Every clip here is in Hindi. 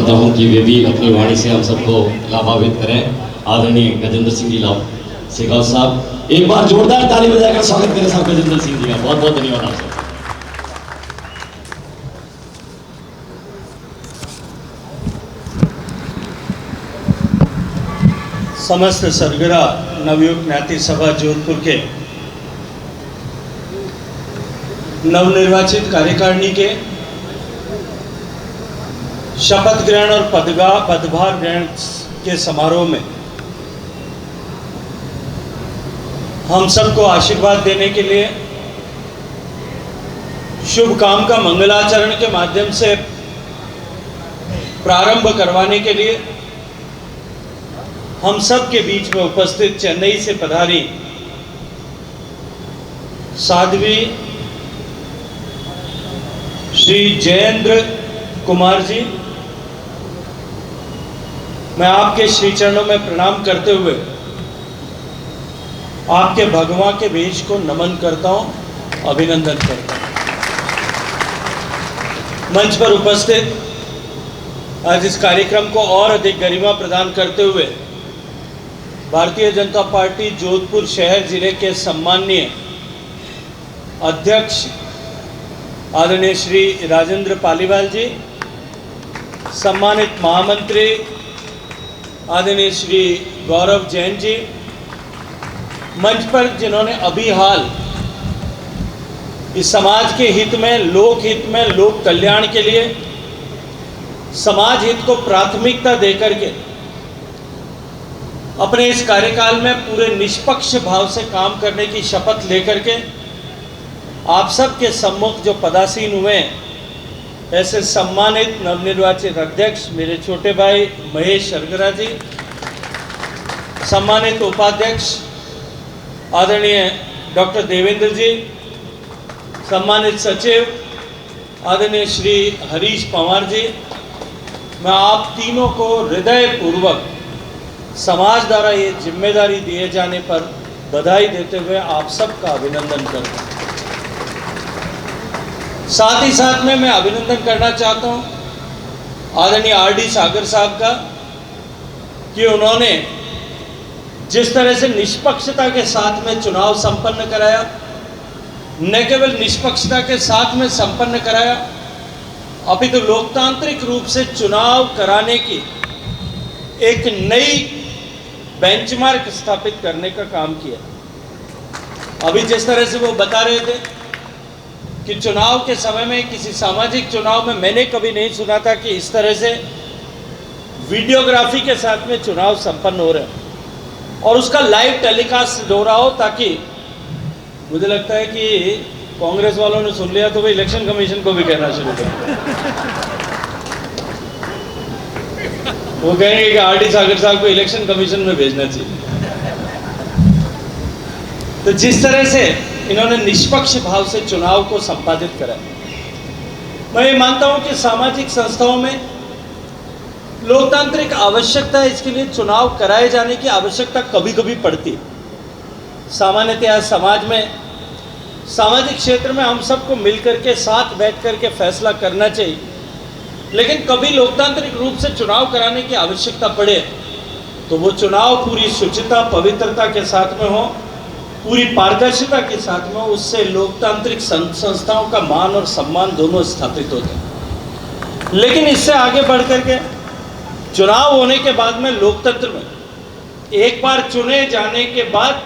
चाहता हूं कि वे भी अपनी वाणी से हम सबको लाभान्वित करें। आदरणीय गजेंद्र सिंह जी शेखावत साहब, एक बार जोरदार ताली बजाकर स्वागत करें साहब गजेंद्र सिंह जी का। बहुत बहुत धन्यवाद आप सब। समस्त सरगरा नवयुग ज्ञाति सभा जोधपुर के नवनिर्वाचित कार्यकारिणी के शपथ ग्रहण और पदभार ग्रहण के समारोह में हम सबको आशीर्वाद देने के लिए, शुभ काम का मंगलाचरण के माध्यम से प्रारंभ करवाने के लिए हम सब के बीच में उपस्थित चेन्नई से पधारी साध्वी श्री जयेंद्र कुमार जी, मैं आपके श्री चरणों में प्रणाम करते हुए आपके भगवा के वेश को नमन करता हूं, अभिनंदन करता हूं। मंच पर उपस्थित आज इस कार्यक्रम को और अधिक गरिमा प्रदान करते हुए भारतीय जनता पार्टी जोधपुर शहर जिले के सम्माननीय अध्यक्ष आदरणीय श्री राजेंद्र पालीवाल जी, सम्मानित महामंत्री आदरणीय श्री गौरव जैन जी, मंच पर जिन्होंने अभी हाल इस समाज के हित में, लोक हित में, लोक कल्याण के लिए समाज हित को प्राथमिकता देकर के अपने इस कार्यकाल में पूरे निष्पक्ष भाव से काम करने की शपथ लेकर के आप सबके सम्मुख जो पदासीन हुए हैं, ऐसे सम्मानित नवनिर्वाचित अध्यक्ष मेरे छोटे भाई महेश सरगरा जी, सम्मानित उपाध्यक्ष आदरणीय डॉक्टर देवेंद्र जी, सम्मानित सचिव आदरणीय श्री हरीश पवार जी, मैं आप तीनों को हृदयपूर्वक समाज द्वारा ये जिम्मेदारी दिए जाने पर बधाई देते हुए आप सबका अभिनंदन करता हूँ। साथ ही साथ में मैं अभिनंदन करना चाहता हूँ आदरणीय आर.डी. सागर साहब का कि उन्होंने जिस तरह से निष्पक्षता के साथ में चुनाव संपन्न कराया, न केवल निष्पक्षता के साथ में संपन्न कराया, अपितु लोकतांत्रिक रूप से चुनाव कराने की एक नई बेंचमार्क स्थापित करने का काम किया। अभी जिस तरह से वो बता रहे थे कि चुनाव के समय में, किसी सामाजिक चुनाव में मैंने कभी नहीं सुना था कि इस तरह से वीडियोग्राफी के साथ में चुनाव संपन्न हो रहे हैं और उसका लाइव टेलीकास्ट हो रहा हो, ताकि मुझे लगता है कि कांग्रेस वालों ने सुन लिया तो वो इलेक्शन कमीशन को भी कहना शुरू कर, वो कहेंगे कि आर.डी. सागर साहब को इलेक्शन कमीशन में भेजना चाहिए। तो जिस तरह से इन्होंने निष्पक्ष भाव से चुनाव को संपादित करा, मैं ये मानता हूं कि सामाजिक संस्थाओं में लोकतांत्रिक आवश्यकता है, इसके लिए चुनाव कराए जाने की आवश्यकता कभी कभी पड़ती है। सामान्यतः समाज में, सामाजिक क्षेत्र में हम सबको मिलकर के साथ बैठ कर के फैसला करना चाहिए, लेकिन कभी लोकतांत्रिक रूप से चुनाव कराने की आवश्यकता पड़े तो वो चुनाव पूरी शुचिता, पवित्रता के साथ में हो, पूरी पारदर्शिता के साथ में, उससे लोकतांत्रिक संस्थाओं का मान और सम्मान दोनों स्थापित होते हैं। लेकिन इससे आगे बढ़ करके चुनाव होने के बाद में लोकतंत्र में एक बार चुने जाने के बाद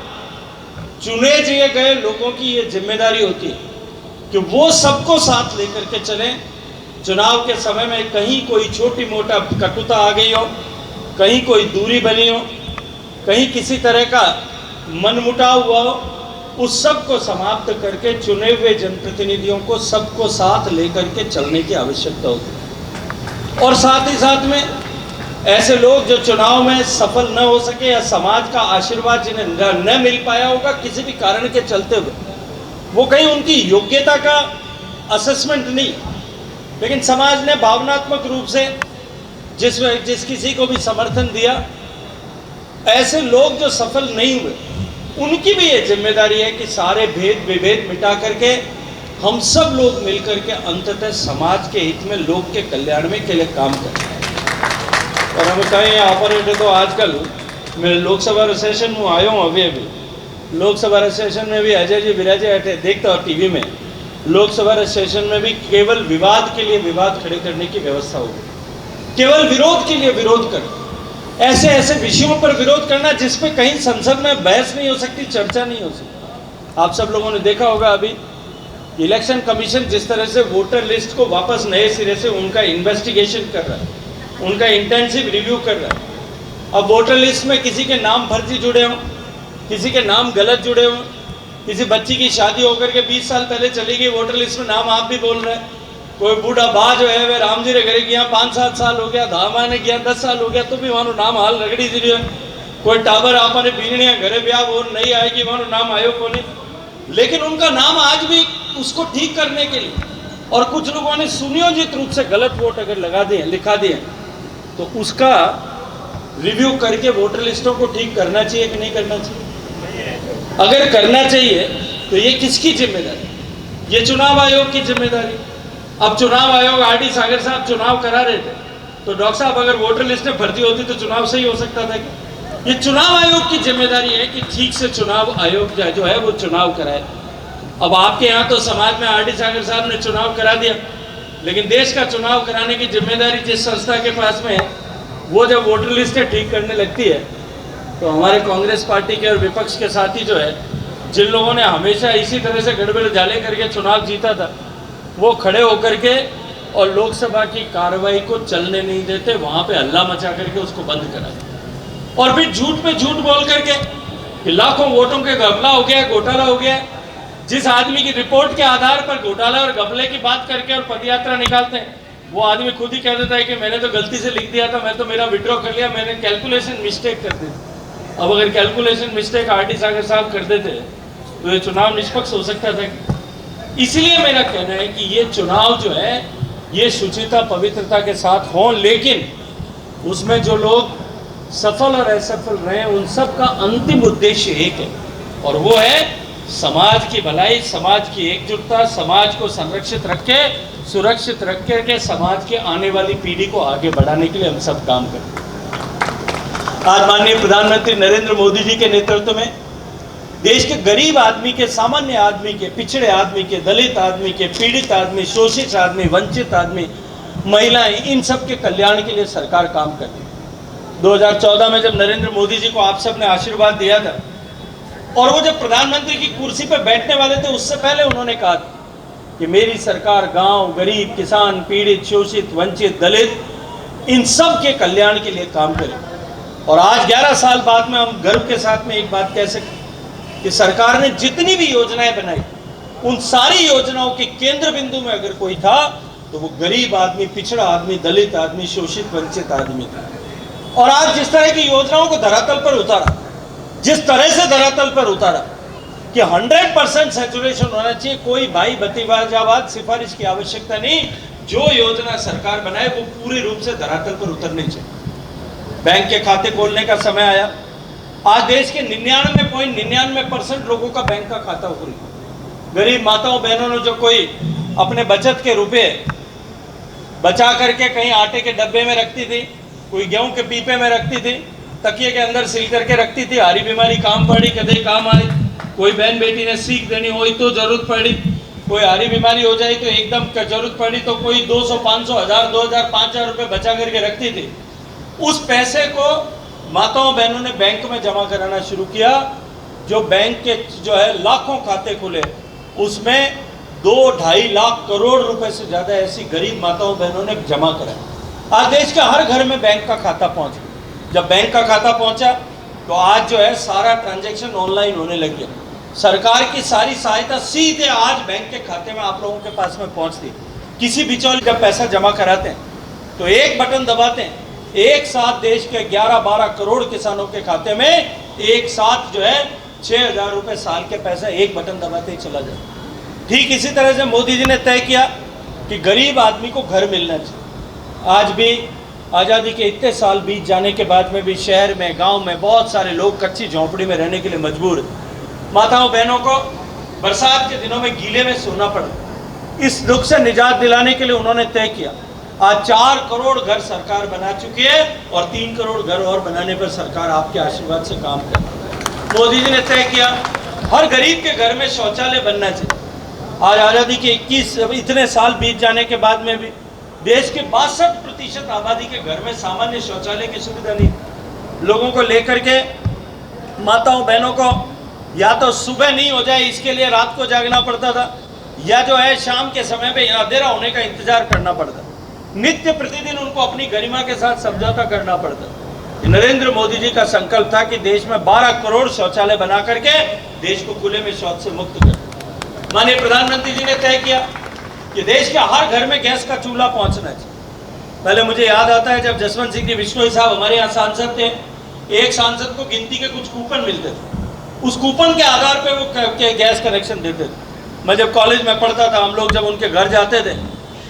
चुने दिए गए लोगों की ये जिम्मेदारी होती है कि वो सबको साथ लेकर के चलें। चुनाव के समय में कहीं कोई छोटी मोटा कटुता आ गई हो, कहीं कोई दूरी बनी हो, कहीं किसी तरह का मनमुटाव हुआ हो, उस सब को समाप्त करके चुने हुए जनप्रतिनिधियों को सबको साथ लेकर के चलने की आवश्यकता होती है। और साथ ही साथ में ऐसे लोग जो चुनाव में सफल न हो सके या समाज का आशीर्वाद जिन्हें न मिल पाया होगा किसी भी कारण के चलते हुए, वो कहीं उनकी योग्यता का असेसमेंट नहीं, लेकिन समाज ने भावनात्मक रूप से जिस किसी को भी समर्थन दिया, ऐसे लोग जो सफल नहीं हुए उनकी भी ये जिम्मेदारी है कि सारे भेद विभेद मिटा करके हम सब लोग मिलकर के अंततः समाज के हित में, लोग के कल्याण में के लिए काम करें। और हमें कहीं ऑपरेटर तो आजकल मैं लोकसभा सेशन में आया हूँ अभी लोकसभा सेशन में भी अजय जी विराजे हटे देखता हूँ टीवी में। लोकसभा सेशन में भी केवल विवाद के लिए विवाद खड़े करने की व्यवस्था होगी, केवल विरोध के लिए विरोध कर, ऐसे ऐसे विषयों पर विरोध करना जिसपे कहीं संसद में बहस नहीं हो सकती, चर्चा नहीं हो सकती। आप सब लोगों ने देखा होगा अभी इलेक्शन कमीशन जिस तरह से वोटर लिस्ट को वापस नए सिरे से उनका इन्वेस्टिगेशन कर रहा है, उनका इंटेंसिव रिव्यू कर रहा है। अब वोटर लिस्ट में किसी के नाम फर्जी जुड़े हों, किसी के नाम गलत जुड़े हों, किसी बच्ची की शादी होकर के 20 साल पहले चली गई वोटर लिस्ट में, नाम आप भी बोल रहे हैं। कोई बूढ़ा बा जो है वे राम जी रे घरे गया 5-7 साल हो गया, धामा ने गया 10 साल हो गया, तो भी वहाँ नाम हाल रगड़ी दी है। कोई टाबर आपने बीणिया घरे ब्याह वो नहीं आएगी, वहाँ नाम आयो को नहीं, लेकिन उनका नाम आज भी उसको ठीक करने के लिए, और कुछ लोगों ने सुनियोजित रूप से गलत वोट अगर लगा दिए लिखा दिए तो उसका रिव्यू करके वोटर लिस्टों को ठीक करना चाहिए कि नहीं करना चाहिए? अगर करना चाहिए तो ये किसकी जिम्मेदारी? ये चुनाव आयोग की जिम्मेदारी। अब चुनाव आयोग आर डी सागर साहब चुनाव करा रहे थे तो डॉक्टर साहब अगर वोटर लिस्ट में भर्ती होती तो चुनाव सही हो सकता था क्या? ये चुनाव आयोग की जिम्मेदारी है कि ठीक से चुनाव आयोग जो है वो चुनाव कराए। अब आपके यहाँ तो समाज में आर डी सागर साहब ने चुनाव करा दिया, लेकिन देश का चुनाव कराने की जिम्मेदारी जिस संस्था के पास में है, वो जब वोटर लिस्टें ठीक करने लगती है तो हमारे कांग्रेस पार्टी के और विपक्ष के साथी जो है, जिन लोगों ने हमेशा इसी तरह से गड़बड़ झाले करके चुनाव जीता था, वो खड़े होकर के और लोकसभा की कार्रवाई को चलने नहीं देते, वहाँ पे हल्ला मचा करके उसको बंद करा, और फिर झूठ पे झूठ बोल करके कि लाखों वोटों के घपला हो गया, घोटाला हो गया। जिस आदमी की रिपोर्ट के आधार पर घोटाला और घपले की बात करके और पदयात्रा निकालते हैं, वो आदमी खुद ही कह देता है कि मैंने तो गलती से लिख दिया था, मैं तो मेरा विड्रॉ कर लिया, मैंने कैलकुलेशन मिस्टेक कर दी। अब अगर कैलकुलेशन मिस्टेक आर डी सागर साहब कर देते तो ये चुनाव निष्पक्ष हो सकता था। इसलिए मेरा कहना है कि ये चुनाव जो है ये शुचिता पवित्रता के साथ हों, लेकिन उसमें जो लोग सफल और असफल रहे उन सब का अंतिम उद्देश्य एक है, और वो है समाज की भलाई, समाज की एकजुटता, समाज को संरक्षित रखे, सुरक्षित रख के समाज के आने वाली पीढ़ी को आगे बढ़ाने के लिए हम सब काम करें। आज माननीय प्रधानमंत्री नरेंद्र मोदी जी के नेतृत्व में देश के गरीब आदमी के, सामान्य आदमी के, पिछड़े आदमी के, दलित आदमी के, पीड़ित आदमी, शोषित आदमी, वंचित आदमी, महिलाएं, इन सब के कल्याण के लिए सरकार काम करती है। 2014 में जब नरेंद्र मोदी जी को आप सब ने आशीर्वाद दिया था और वो जब प्रधानमंत्री की कुर्सी पर बैठने वाले थे, उससे पहले उन्होंने कहा कि मेरी सरकार गांव, गरीब, किसान, पीड़ित, शोषित, वंचित, दलित, इन सब के कल्याण के लिए काम करें। और आज 11 साल बाद में हम गर्व के साथ में एक बात कह सकते कि सरकार ने जितनी भी योजनाएं बनाई, उन सारी योजनाओं के केंद्र बिंदु में अगर कोई था तो वो गरीब आदमी, पिछड़ा आदमी, दलित आदमी, शोषित, वंचित आदमी था। और आज जिस तरह की योजनाओं को धरातल पर उतारा, जिस तरह से धरातल पर उतारा कि 100% सैचुरेशन होना चाहिए, कोई भाई भतीजावाद सिफारिश की आवश्यकता नहीं, जो योजना सरकार बनाए वो पूरे रूप से धरातल पर उतरनी चाहिए। बैंक के खाते खोलने का समय आया। आज देश के 99.99% लोगों का बैंक का खाता हो रही। गरीब माताओं बहनों ने जो कोई अपने बचत के रुपए बचा करके कहीं आटे के डब्बे में रखती थी, कोई गेहूं के पीपे में रखती थी, तकिए के अंदर सील करके रखती थी, हारी बीमारी काम पड़ी कदे काम आई, कोई बहन बेटी ने सीख देनी हुई तो जरूरत पड़ी, कोई हारी बीमारी हो जाए तो एकदम जरूरत पड़ी तो कोई 200, 500, 1000, 2000, 5000 रुपये बचा करके रखती थी। उस पैसे को माताओं बहनों ने बैंक में जमा कराना शुरू किया। जो बैंक के जो है लाखों खाते खुले, उसमें 2-2.5 लाख करोड़ रुपए से ज़्यादा ऐसी गरीब माताओं बहनों ने जमा कराया। आज देश के हर घर में बैंक का खाता पहुंच गया। जब बैंक का खाता पहुंचा तो आज जो है सारा ट्रांजैक्शन ऑनलाइन होने लग गया। सरकार की सारी सहायता सीधे आज बैंक के खाते में आप लोगों के पास में पहुंचती। किसी बिचौलिए जब पैसा जमा कराते हैं तो एक बटन दबाते हैं, एक साथ देश के 11-12 करोड़ किसानों के खाते में एक साथ जो है 6000 रुपये साल के पैसा एक बटन दबाते ही चला जाए। ठीक इसी तरह से मोदी जी ने तय किया कि गरीब आदमी को घर मिलना चाहिए। आज भी आज़ादी के इतने साल बीत जाने के बाद में भी शहर में, गांव में बहुत सारे लोग कच्ची झोंपड़ी में रहने के लिए मजबूर हैं। माताओं बहनों को बरसात के दिनों में गीले में सोना पड़ा। इस दुख से निजात दिलाने के लिए उन्होंने तय किया आज 4 करोड़ घर सरकार बना चुकी है और 3 करोड़ घर और बनाने पर सरकार आपके आशीर्वाद से काम कर रही है। मोदी जी ने तय किया हर गरीब के घर में शौचालय बनना चाहिए। आज आज़ादी के 21 इतने साल बीत जाने के बाद में भी देश के 62% आबादी के घर में सामान्य शौचालय की सुविधा नहीं। लोगों को लेकर के, माताओं बहनों को या तो सुबह नहीं हो जाए इसके लिए रात को जागना पड़ता था, या जो है शाम के समय पे अंधेरा होने का इंतजार करना पड़ता। नित्य प्रतिदिन उनको अपनी गरिमा के साथ समझौता करना पड़ता। नरेंद्र मोदी जी का संकल्प था कि देश में 12 करोड़ शौचालय बना करके देश को खुले में शौच से मुक्त कर। माननीय प्रधानमंत्री जी ने तय किया कि देश के हर घर में गैस का चूल्हा पहुंचना चाहिए। पहले मुझे याद आता है जब जसवंत सिंह बिश्नोई साहब हमारे यहाँ सांसद थे, एक सांसद को गिनती के कुछ कूपन मिलते थे, उस कूपन के आधार पर वो गैस कनेक्शन देते थे। मैं जब कॉलेज में पढ़ता था, हम लोग जब उनके घर जाते थे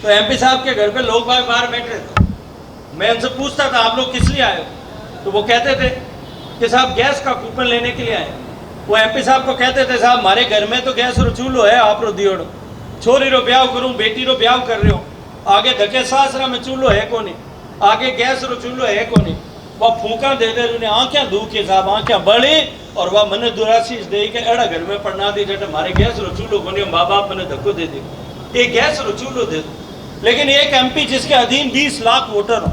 तो एमपी साहब के घर पे लोग बाहर बैठ रहे थे। मैं उनसे पूछता था आप लोग किस लिए आए हो, तो वो कहते थे कि साहब गैस का कूपन लेने के लिए आए। वो एमपी साहब को कहते थे साहब हमारे घर में तो गैस रो चूल्हो है, आप रो दियोड़ो, छोरी रो ब्याह करूँ, बेटी रो ब्याह कर रहे हो, आगे धके सासरा में चूल्हो है कोनी, आगे गैस रो चूल्हो है कोनी। वह फूका दे दे उन्हें आँखें दुखी साहब, आँखें बड़ी, और वह मैंने दुराशीष दे के एड़ा घर में पढ़ना दी जट हमारे गैस रो चूल्हो कोनी, माँ बाप मैंने धक्को दे दे, ये गैस रो चूल्हो दे दो। लेकिन एक एमपी जिसके अधीन 20 लाख वोटर हो,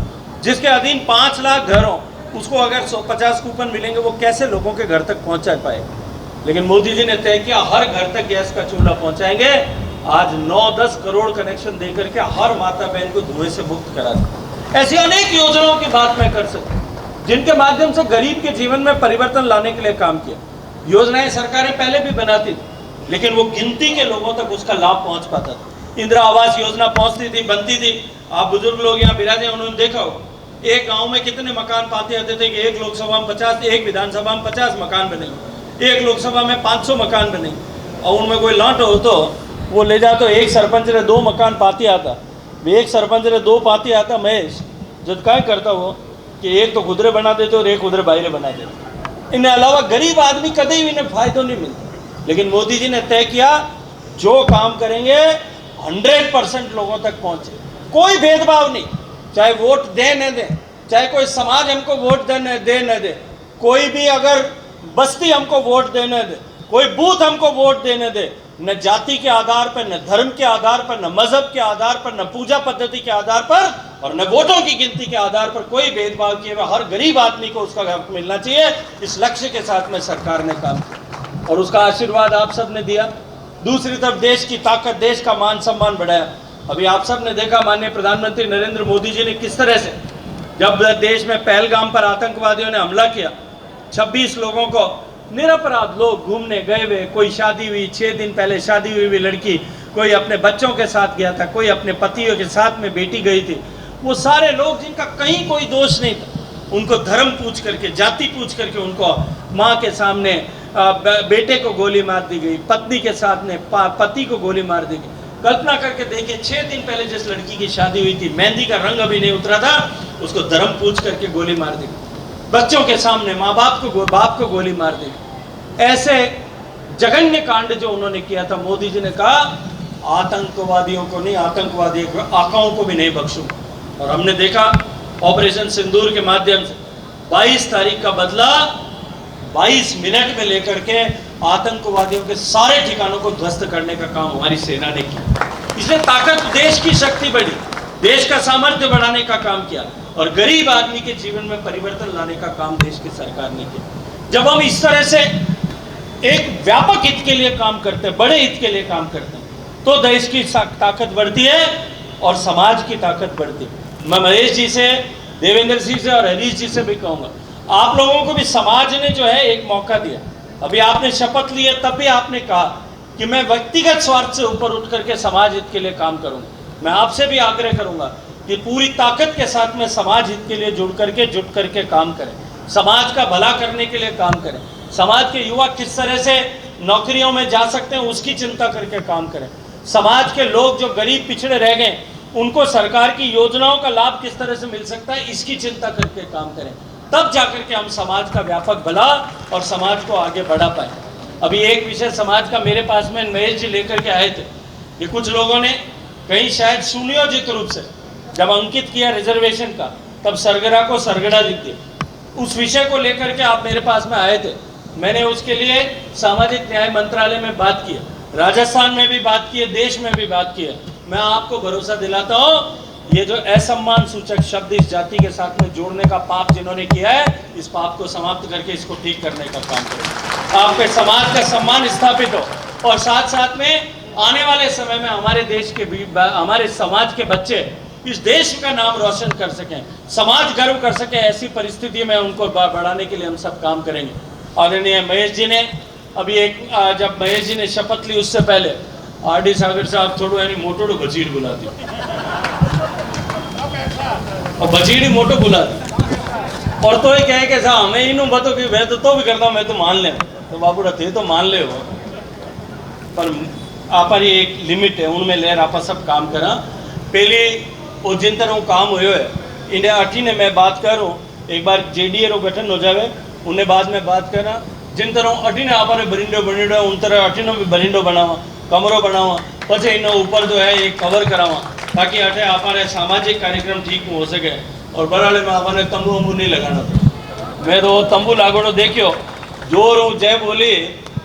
जिसके अधीन 5 लाख घर हो, उसको अगर 150 कूपन मिलेंगे वो कैसे लोगों के घर तक पहुंचा पाएगा। लेकिन मोदी जी ने तय किया हर घर तक गैस का चूल्हा पहुंचाएंगे। आज 9-10 करोड़ कनेक्शन देकर के हर माता बहन को धुएं से मुक्त करा दें। ऐसी अनेक योजनाओं की बात मैं कर सकता हूं जिनके माध्यम से गरीब के जीवन में परिवर्तन लाने के लिए काम किया। योजनाएं सरकारें पहले भी बनाती थी लेकिन वो गिनती के लोगों तक उसका लाभ पहुंच पाता था। इंदिरा आवास योजना पहुंचती थी, बनती थी। आप बुजुर्ग लोग यहाँ बिराजे, उन्होंने देखा हो एक गांव में कितने मकान पाते आते थे कि एक लोकसभा में 50, एक विधानसभा में 50 मकान बनेंगे, एक लोकसभा में 500 मकान बनेंगे। और उनमें कोई लाट हो तो वो ले जा, तो एक सरपंच ने 2 मकान पाती आता, एक सरपंच ने 2 पाती आता महेश जब क्या करता वो कि एक तो खुदरे बना देते और एक खुदरे बाहरे बना देते। इनके अलावा गरीब आदमी कभी भी इन्हें फायदा नहीं मिलता। लेकिन मोदी जी ने तय किया जो काम करेंगे 100% लोगों तक पहुंचे, कोई भेदभाव नहीं, चाहे वोट दे न दे, चाहे कोई समाज हमको वोट दे न दे, कोई भी अगर बस्ती हमको वोट दे न दे, कोई बूथ हमको वोट दे न दे, न जाति के आधार पर, न धर्म के आधार पर, न मजहब के आधार पर, न पूजा पद्धति के आधार पर, और न वोटों की गिनती के आधार पर कोई भेदभाव किए हुए हर गरीब आदमी को उसका हक मिलना चाहिए। इस लक्ष्य के साथ में सरकार ने काम किया और उसका आशीर्वाद आप सब ने दिया। दूसरी तरफ देश की ताकत, देश का मान सम्मान बढ़ाया। अभी आप सब ने देखा माननीय प्रधानमंत्री नरेंद्र मोदी जी ने किस तरह से जब देश में पहलगाम पर आतंकवादियों ने हमला किया, 26 लोगों को निरपराध लोग घूमने गए हुए, कोई शादी हुई 6 दिन पहले शादी हुई लड़की, कोई अपने बच्चों के साथ गया था, कोई अपने पतियों के साथ में बेटी गई थी, वो सारे लोग जिनका कहीं कोई दोष नहीं था, उनको धर्म पूछ करके, जाति पूछ करके उनको माँ के सामने बेटे को गोली मार दी गई, पत्नी के साथ में पति को गोली मार दी गई। कल्पना करके देखिए 6 दिन पहले जिस लड़की की शादी हुई थी, मेहंदी का रंग अभी नहीं उतरा था, उसको धर्म पूछ करके गोली मार दी गई। बच्चों के सामने माँ बाप को गोली मार दी गई। ऐसे जघन्य कांड जो उन्होंने किया था, मोदी जी ने कहा आतंकवादियों को नहीं, आतंकवादी आकाओं को भी नहीं बख्शूंगा। और हमने देखा ऑपरेशन सिंदूर के माध्यम से 22 तारीख का बदला 22 मिनट में लेकर के आतंकवादियों के सारे ठिकानों को ध्वस्त करने का काम हमारी सेना ने किया। इसलिए ताकत, देश की शक्ति बढ़ी, देश का सामर्थ्य बढ़ाने का काम किया और गरीब आदमी के जीवन में परिवर्तन लाने का काम देश की सरकार ने किया। जब हम इस तरह से एक व्यापक हित के लिए काम करते हैं, बड़े हित के लिए काम करते हैं, तो देश की ताकत बढ़ती है और समाज की ताकत बढ़ती है। मैं महेश जी से, देवेंद्र सिंह से और हरीश जी से भी कहूँगा, आप लोगों को भी समाज ने जो है एक मौका दिया। अभी आपने शपथ ली है, तब भी आपने कहा कि मैं व्यक्तिगत स्वार्थ से ऊपर उठ करके समाज हित के लिए काम करूँगा। मैं आपसे भी आग्रह करूँगा कि पूरी ताकत के साथ में समाज हित के लिए जुट करके काम करें, समाज का भला करने के लिए काम करें, समाज के युवा किस तरह से नौकरियों में जा सकते हैं उसकी चिंता करके काम करें, समाज के लोग जो गरीब पिछड़े रह गए उनको सरकार की योजनाओं का लाभ किस तरह से मिल सकता है इसकी चिंता करके काम करें। तब जाकर के हम समाज का व्यापक भला और समाज को आगे बढ़ा पाए। अभी एक विषय समाज का मेरे पास में महेश जी लेकर के आए थे कि कुछ लोगों ने कहीं शायद सुनियोजित रूप से जब अंकित किया रिजर्वेशन का, तब सरगरा को सरगड़ा लिख दिया। उस विषय को लेकर के आप मेरे पास में आए थे, मैंने उसके लिए सामाजिक न्याय मंत्रालय में बात की, राजस्थान में भी बात की है, देश में भी बात की है। मैं आपको भरोसा दिलाता हूँ, ये जो असम्मान सूचक शब्द इस जाति के साथ में जोड़ने का पाप जिन्होंने किया है, इस पाप को समाप्त करके इसको ठीक करने का काम करें, आपके समाज का सम्मान स्थापित हो और साथ साथ में आने वाले समय में हमारे देश के हमारे समाज के बच्चे इस देश का नाम रोशन कर सकें, समाज गर्व कर सके, ऐसी परिस्थिति में उनको बढ़ाने के लिए हम सब काम करेंगे। आदरणीय महेश जी ने अभी जब महेश जी ने शपथ ली उससे पहले आर.डी. सागर साहब थोड़ा यानी मोटो बचीड़ बुला दी और बचीड़ी मोटो बुला दी और तो ये कहे कि साहब हमें इन बतो कि मैं तो भी करता हूँ, मैं तो मान ले, तो बाबू थे तो मान ले हो, पर आप एक लिमिट है, उनमें लेर आप सब काम करा। पहले वो जिन तरह काम हुए है इन्हें अठी ने मैं बात करूँ, एक बार JDA रो गठन हो जावे, उन्हें बाद में बात करा, जिन तरह अठी ने आप बरिंडो बनिडो उन तरह अठी भी बरिंडो बनावा, कमरों बनावा, पचे इन ऊपर जो है एक कवर करावा, ताकि अठे हमारे सामाजिक कार्यक्रम ठीक हो सके। और बराड़े में आपने तंबू वंबू नहीं लगाना था, मैं तो तंबू लागोड़ो देखियो, जोर हूँ जय बोली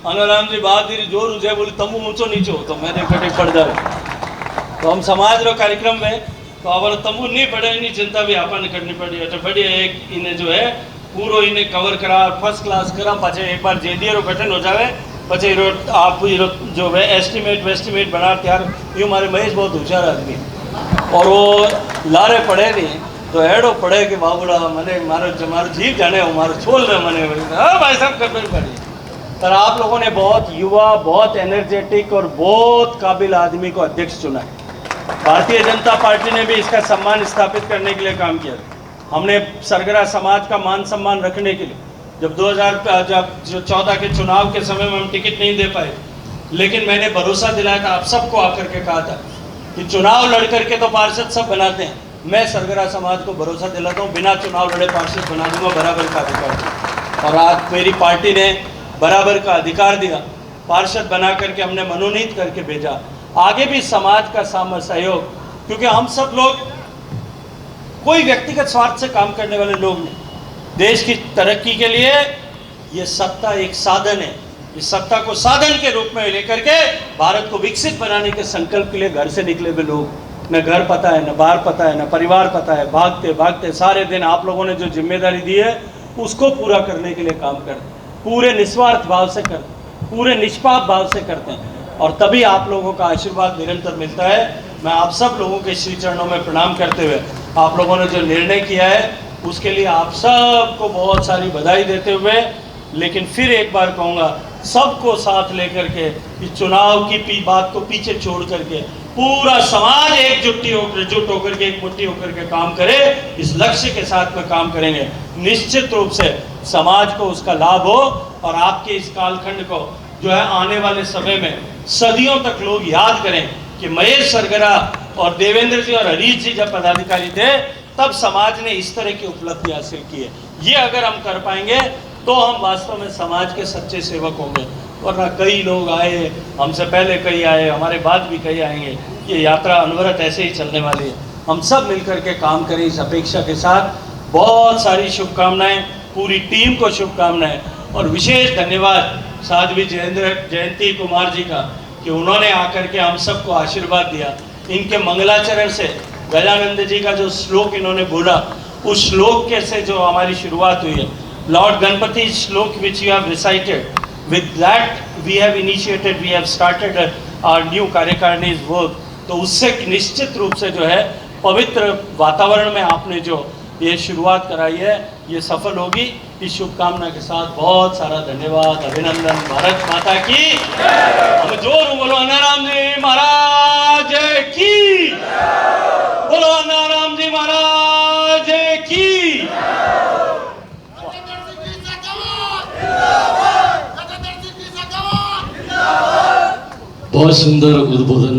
अनाराम जी बहादुरी, जोर हूँ जय बोली, तंबू ऊंचो नीचो तो मैं कटे पड़ जाए। तो हम समाज रो कार्यक्रम में तो आप तंबू नहीं पड़े, नहीं चिंता भी आपने करनी पड़ी। अच्छा बढ़िया एक इन्हें जो है पूरा इन्हें कवर करा, फर्स्ट क्लास करा, पाचे एक बार JDA रो गठन हो जाए, पचे आप जो है एस्टिमेट बना तैयार। ये हमारे महेश बहुत होशियार आदमी और वो लारे पड़े नहीं तो एडो पड़े कि बाबूड़ा मैंने मारो जीव जाने हो, मारो छोड़ रहे मैंने, हाँ भाई साहब करना पड़ी। पर आप लोगों ने बहुत युवा, बहुत एनर्जेटिक और बहुत काबिल आदमी को अध्यक्ष चुना है। भारतीय जनता पार्टी ने भी इसका सम्मान स्थापित करने के लिए काम किया। हमने सरगरा समाज का मान सम्मान रखने के लिए जब 2014 के चुनाव के समय में हम टिकट नहीं दे पाए, लेकिन मैंने भरोसा दिलाया था, आप सबको आकर के कहा था कि चुनाव लड़ करके तो पार्षद सब बनाते हैं, मैं सरगरा समाज को भरोसा दिलाता हूँ बिना चुनाव लड़े पार्षद बना दूंगा, बराबर का अधिकार। और आज मेरी पार्टी ने बराबर का अधिकार दिया, पार्षद बना करके हमने मनोनीत करके भेजा। आगे भी समाज का सहयोग, क्योंकि हम सब लोग कोई व्यक्तिगत स्वार्थ से काम करने वाले लोग नहीं, देश की तरक्की के लिए ये सत्ता एक साधन है, इस सत्ता को साधन के रूप में लेकर के भारत को विकसित बनाने के संकल्प के लिए घर से निकले हुए लोग, न घर पता है, न बाहर पता है, न परिवार पता है, भागते भागते सारे दिन आप लोगों ने जो जिम्मेदारी दी है उसको पूरा करने के लिए काम करते, पूरे निस्वार्थ भाव से करते, पूरे निष्पाप भाव से करते हैं और तभी आप लोगों का आशीर्वाद निरंतर मिलता है। मैं आप सब लोगों के श्री चरणों में प्रणाम करते हुए आप लोगों ने जो निर्णय किया है उसके लिए आप सबको बहुत सारी बधाई देते हुए, लेकिन फिर एक बार कहूँगा सबको साथ लेकर के इस चुनाव की बात को पीछे छोड़ करके पूरा समाज एकजुट होकर के एक मुट्ठी होकर के काम करे, इस लक्ष्य के साथ में काम करेंगे, निश्चित रूप से समाज को उसका लाभ हो और आपके इस कालखंड को जो है आने वाले समय में सदियों तक लोग याद करें कि महेश सरगरा और देवेंद्र जी और हरीश जी जब पदाधिकारी थे तब समाज ने इस तरह की उपलब्धि हासिल की है। ये अगर हम कर पाएंगे तो हम वास्तव में समाज के सच्चे सेवक होंगे। वरना कई लोग आए, हमसे पहले कई आए, हमारे बाद भी कई आएंगे, ये यात्रा अनवरत ऐसे ही चलने वाली है। हम सब मिलकर के काम करें इस अपेक्षा के साथ। बहुत सारी शुभकामनाएं, पूरी टीम को शुभकामनाएं और विशेष धन्यवाद साध्वी जयंती कुमार जी का कि उन्होंने आकर के हम सबको आशीर्वाद दिया। इनके मंगलाचरण से गजानंद जी का जो श्लोक इन्होंने बोला, उस श्लोक के से जो हमारी शुरुआत हुई है, लॉर्ड गणपति श्लोक which you have recited, with that we have initiated, we have started our new कार्यकारिणी वर्क। तो उससे निश्चित रूप से जो है पवित्र वातावरण में आपने जो ये शुरुआत कराई है ये सफल होगी। इस शुभकामना के साथ बहुत सारा धन्यवाद, अभिनंदन। भारत माता की हम जोर बोलो अनाराम जी महाराज की, बोलो अनाराम जी महाराज की। बहुत सुंदर उद्बोधन